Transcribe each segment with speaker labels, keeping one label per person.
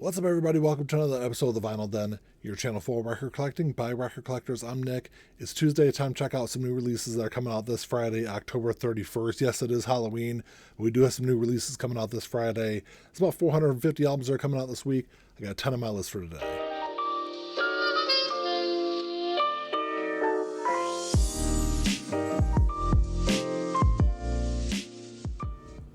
Speaker 1: What's up, everybody? Welcome to another episode of The Vinyl Den, your channel for record collecting by record collectors. I'm Nick. It's Tuesday. Time to check out some new releases that are coming out this Friday, October 31st. Yes, it is Halloween. We do have some new releases coming out this Friday. It's about 450 albums that are coming out this week. I got a ton on my list for today.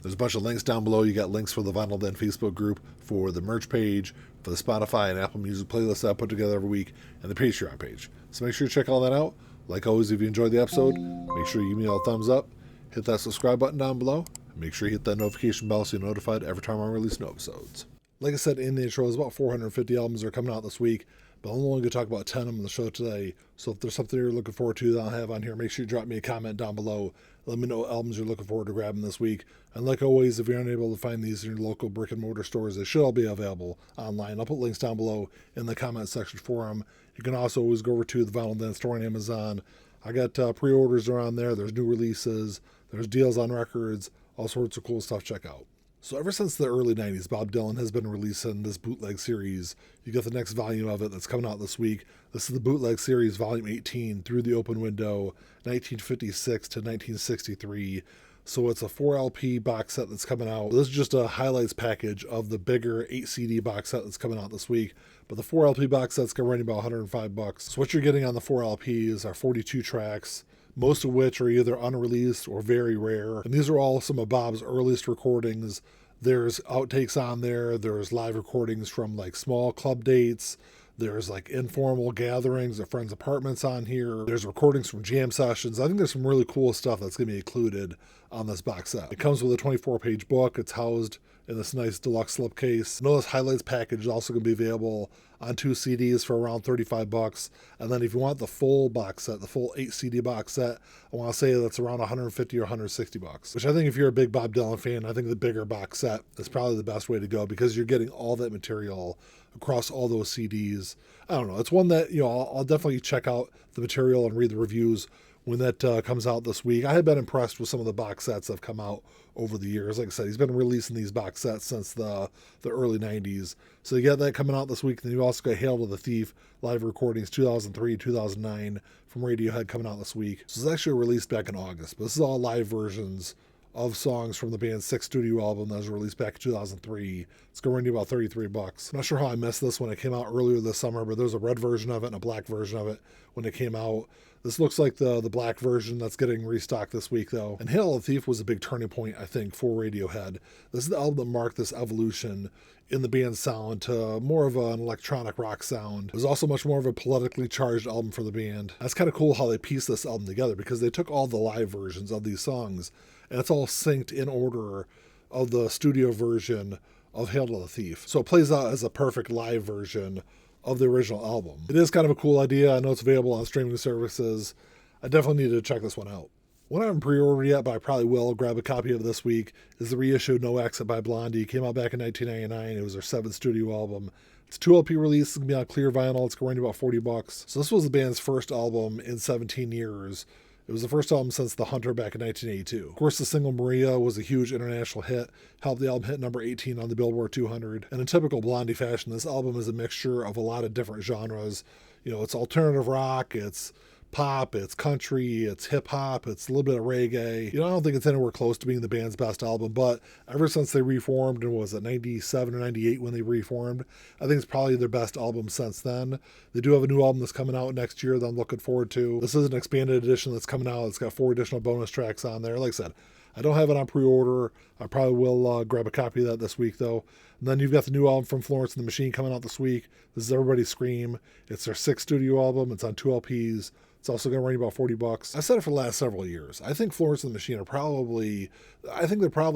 Speaker 1: There's a bunch of links down below. You got links for the Vinyl Den Facebook group, for the merch page, for the Spotify and Apple Music playlist that I put together every week, and the Patreon page. So make sure you check all that out. Like always, if you enjoyed the episode, make sure you give me a thumbs up, hit that subscribe button down below, and make sure you hit that notification bell so you're notified every time I release new episodes. Like I said in the intro, there's about 450 albums that are coming out this week, but I'm only going to talk about 10 of them on the show today. So if there's something you're looking forward to that I'll have on here, make sure you drop me a comment down below. Let me know what albums you're looking forward to grabbing this week. And like always, if you're unable to find these in your local brick and mortar stores, they should all be available online. I'll put links down below in the comment section for them. You can also always go over to the Vinyl Den store on Amazon. I got pre-orders around there. There's new releases. There's deals on records. All sorts of cool stuff to check out. So ever since the early 90s, Bob Dylan has been releasing this bootleg series. You get the next volume of it that's coming out this week. This is the bootleg series, volume 18, Through the Open Window, 1956 to 1963. So it's a 4 LP box set that's coming out. This is just a highlights package of the bigger 8 CD box set that's coming out this week. But the 4 LP box set's going to run about $105. So what you're getting on the 4 LPs are 42 tracks, most of which are either unreleased or very rare. And these are all some of Bob's earliest recordings. There's outtakes on there. There's live recordings from like small club dates. There's like informal gatherings at friends' apartments on here. There's recordings from jam sessions. I think there's some really cool stuff that's going to be included on this box set. It comes with a 24-page book. It's housed in this nice deluxe slipcase. I know this highlights package is also going to be available on 2 CDs for around $35. And then if you want the full box set, the full 8 CD box set, I want to say that's around $150 or $160. Which I think if you're a big Bob Dylan fan, I think the bigger box set is probably the best way to go because you're getting all that material across all those CDs. I don't know. It's one that, I'll definitely check out the material and read the reviews when that comes out this week. I have been impressed with some of the box sets that have come out over the years. Like I said, he's been releasing these box sets since the early 90s. So you got that coming out this week. Then you also got Hail to the Thief, live recordings 2003, 2009 from Radiohead coming out this week. So it's actually released back in August, but this is all live versions of songs from the band's 6th studio album that was released back in 2003. It's going to run you about $33. I'm not sure how I missed this when it came out earlier this summer, but there's a red version of it and a black version of it when it came out. This looks like the black version that's getting restocked this week, though. And Hail to the Thief was a big turning point, I think, for Radiohead. This is the album that marked this evolution in the band's sound to more of an electronic rock sound. It was also much more of a politically charged album for the band. That's kind of cool how they pieced this album together because they took all the live versions of these songs and it's all synced in order of the studio version of Hail to the Thief. So it plays out as a perfect live version of the original album. It is kind of a cool idea. I know it's available on streaming services. I definitely need to check this one out. One I haven't pre-ordered yet, but I probably will grab a copy of this week, is the reissue No Exit by Blondie. It came out back in 1999. It was their 7th studio album. It's a 2 LP release. It's going to be on clear vinyl. It's going to run about $40. So this was the band's first album in 17 years. It was the first album since The Hunter back in 1982. Of course, the single Maria was a huge international hit, helped the album hit number 18 on the Billboard 200. And in typical Blondie fashion, this album is a mixture of a lot of different genres. It's alternative rock, it's pop, it's country, it's hip-hop, it's a little bit of reggae. I don't think it's anywhere close to being the band's best album, but ever since they reformed, and was it 97 or 98 when they reformed, I think it's probably their best album since then. They do have a new album that's coming out next year that I'm looking forward to. This is an expanded edition that's coming out. It's got 4 additional bonus tracks on there. Like I said, I don't have it on pre-order. I probably will grab a copy of that this week, though. And then you've got the new album from Florence and the Machine coming out this week. This is Everybody Scream. It's their 6th studio album. It's on 2 LPs. It's also going to run you about $40. I said it for the last several years. I think Florence and the Machine they're probably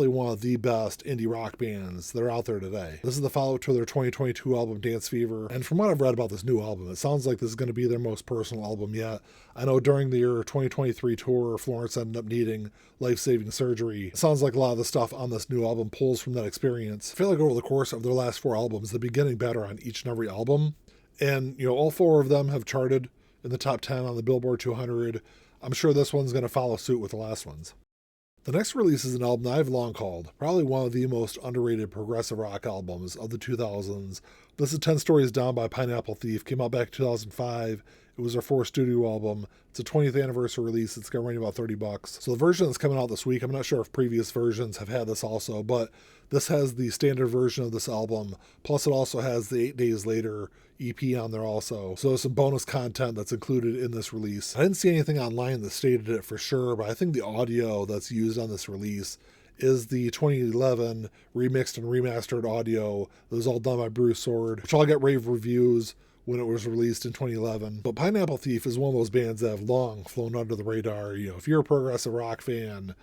Speaker 1: one of the best indie rock bands that are out there today. This is the follow-up to their 2022 album, Dance Fever. And from what I've read about this new album, it sounds like this is going to be their most personal album yet. I know during their 2023 tour, Florence ended up needing life-saving surgery. It sounds like a lot of the stuff on this new album pulls from that experience. I feel like over the course of their last 4 albums, they've been getting better on each and every album. And, all 4 of them have charted in the top 10 on the Billboard 200. I'm sure this one's going to follow suit with the last ones. The next release is an album I've long called probably one of the most underrated progressive rock albums of the 2000s. This is 10 Stories Down by Pineapple Thief. Came out back in 2005. It was their fourth studio album. It's a 20th anniversary release. It's going to run about $30. So the version that's coming out this week, I'm not sure if previous versions have had this also, but this has the standard version of this album. Plus it also has the 8 Days Later EP on there also. So there's some bonus content that's included in this release. I didn't see anything online that stated it for sure, but I think the audio that's used on this release is the 2011 remixed and remastered audio that was all done by Bruce Sword, which all got rave reviews when it was released in 2011. But Pineapple Thief is one of those bands that have long flown under the radar. If you're a progressive rock fan,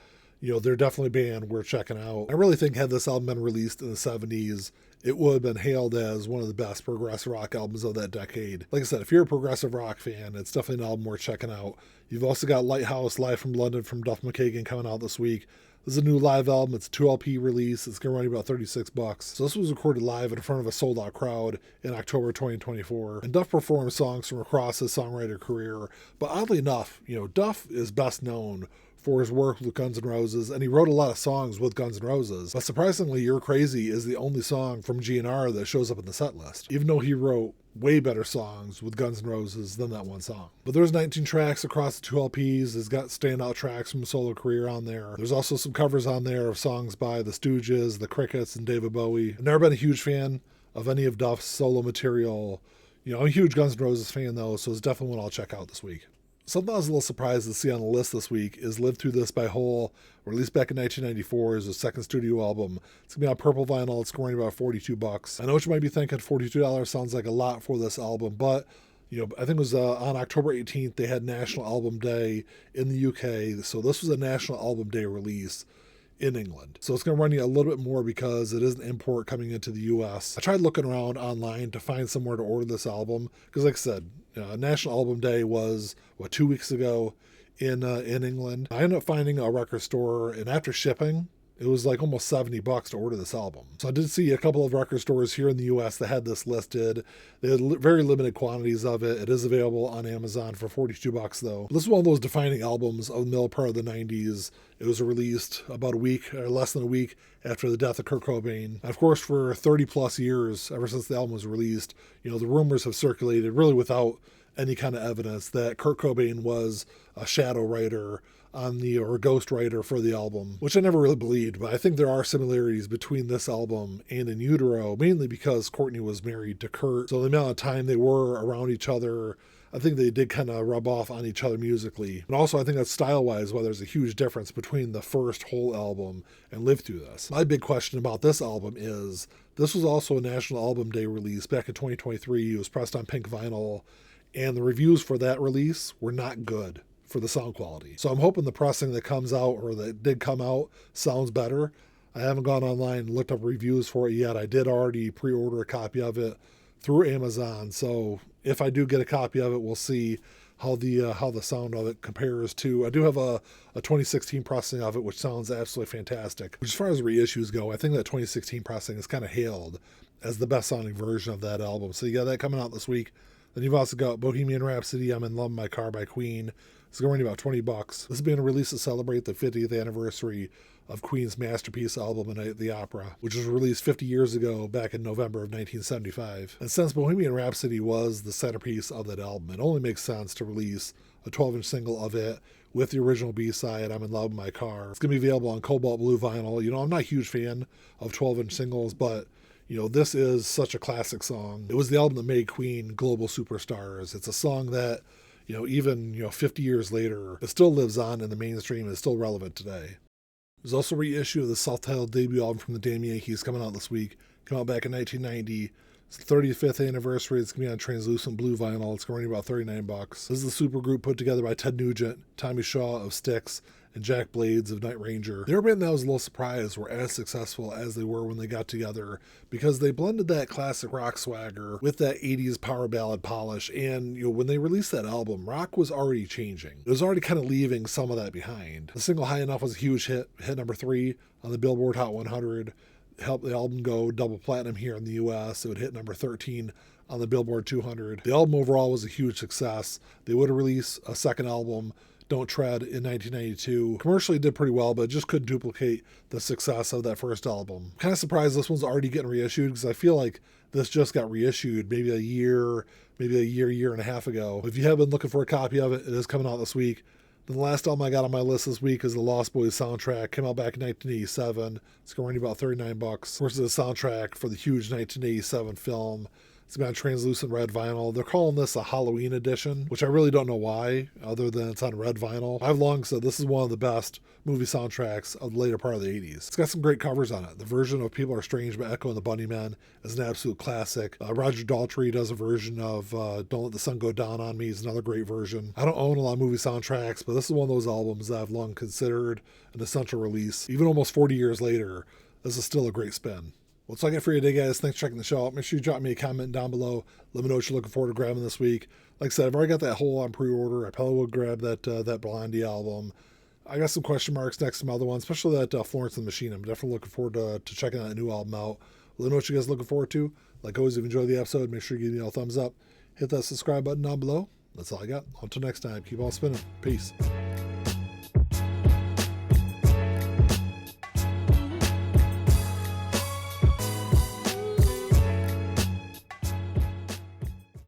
Speaker 1: they're definitely a band worth checking out. I really think had this album been released in the 70s, it would have been hailed as one of the best progressive rock albums of that decade. Like I said, if you're a progressive rock fan, it's definitely an album worth checking out. You've also got Lighthouse, Live from London from Duff McKagan coming out this week. This is a new live album. It's a 2 LP release. It's going to run you about $36. So this was recorded live in front of a sold-out crowd in October 2024. And Duff performed songs from across his songwriter career. But oddly enough, Duff is best known for his work with Guns N' Roses, and he wrote a lot of songs with Guns N' Roses. But surprisingly, You're Crazy is the only song from GNR that shows up in the set list, even though he wrote way better songs with Guns N' Roses than that one song. But there's 19 tracks across the 2 LPs. It's got standout tracks from his solo career on there. There's also some covers on there of songs by the Stooges, the Crickets, and David Bowie. I've never been a huge fan of any of Duff's solo material. I'm a huge Guns N' Roses fan though, so it's definitely one I'll check out this week. Something I was a little surprised to see on the list this week is Live Through This by Hole, released back in 1994 as a second studio album. It's going to be on purple vinyl. It's going about $42. I know what you might be thinking, $42 sounds like a lot for this album, but I think it was on October 18th, they had National Album Day in the UK, so this was a National Album Day release in England. So it's going to run you a little bit more because it is an import coming into the US. I tried looking around online to find somewhere to order this album because, like I said, National Album Day was, 2 weeks ago in England. I ended up finding a record store, and after shipping, it was like almost $70 to order this album. So I did see a couple of record stores here in the US that had this listed. They had very limited quantities of it. It is available on Amazon for $42 though. This is one of those defining albums of the middle part of the 90s. It was released about a week or less than a week after the death of Kurt Cobain. And of course, for 30 plus years, ever since the album was released, the rumors have circulated really without any kind of evidence that Kurt Cobain was a shadow writer or a ghost writer for the album, which I never really believed, but I think there are similarities between this album and In Utero, mainly because Courtney was married to Kurt, so the amount of time they were around each other, I think they did kind of rub off on each other musically. And also I think that style-wise, well, there's a huge difference between the first whole album and Live Through This. My big question about this album is, this was also a National Album Day release back in 2023. It was pressed on pink vinyl, and the reviews for that release were not good for the sound quality. So I'm hoping the pressing that comes out, or that did come out, sounds better. I haven't gone online and looked up reviews for it yet. I did already pre-order a copy of it through Amazon. So if I do get a copy of it, we'll see how the sound of it compares to. I do have a 2016 pressing of it, which sounds absolutely fantastic. As far as reissues go, I think that 2016 pressing is kind of hailed as the best sounding version of that album. So you got that coming out this week. Then you've also got Bohemian Rhapsody, I'm in Love in My Car by Queen. It's going to run about $20. This is being released to celebrate the 50th anniversary of Queen's masterpiece album, A Night at the Opera, which was released 50 years ago back in November of 1975. And since Bohemian Rhapsody was the centerpiece of that album, it only makes sense to release a 12-inch single of it with the original B-side, I'm in Love in My Car. It's going to be available on Cobalt Blue vinyl. I'm not a huge fan of 12-inch singles, but this is such a classic song. It was the album that made Queen global superstars. It's a song that, even 50 years later, it still lives on in the mainstream and is still relevant today. There's also a reissue of the self-titled debut album from the damn Yankees coming out this week. Came out back in 1990. It's the 35th anniversary. It's going to be on translucent blue vinyl. It's going to be about $39. This is the supergroup put together by Ted Nugent, Tommy Shaw of Styx, and Jack Blades of Night Ranger. They were a band that I was a little surprised were as successful as they were when they got together, because they blended that classic rock swagger with that 80s power ballad polish. And when they released that album, rock was already changing. It was already kind of leaving some of that behind. The single High Enough was a huge hit number 3 on the Billboard Hot 100. Helped the album go double platinum here in the US. It would hit number 13 on the Billboard 200. The album overall was a huge success. They would release a second album Don't Tread in 1992. Commercially did pretty well, but just couldn't duplicate the success of that first album. Kind of surprised this one's already getting reissued, because I feel like this just got reissued maybe a year and a half ago. If you have been looking for a copy of it, it is coming out this week. Then the last album I got on my list this week is the Lost Boys soundtrack. Came out back in 1987. It's going to run you about $39. Of course, it's a soundtrack for the huge 1987 film. It's got translucent red vinyl. They're calling this a Halloween edition, which I really don't know why, other than it's on red vinyl. I've long said this is one of the best movie soundtracks of the later part of the 80s. It's got some great covers on it. The version of People Are Strange by Echo and the Bunnymen is an absolute classic. Roger Daltrey does a version of Don't Let the Sun Go Down on Me. Is another great version. I don't own a lot of movie soundtracks, but this is one of those albums that I've long considered an essential release. Even almost 40 years later, this is still a great spin. Well, that's all I got for you today, guys. Thanks for checking the show out. Make sure you drop me a comment down below. Let me know what you're looking forward to grabbing this week. Like I said, I've already got that whole on pre-order. I probably would grab that Blondie album. I got some question marks next to my other one, especially that Florence and the Machine. I'm definitely looking forward to checking that new album out. Let me know what you guys are looking forward to. Like always, if you enjoyed the episode, make sure you give me a thumbs up. Hit that subscribe button down below. That's all I got. Until next time, keep on spinning. Peace.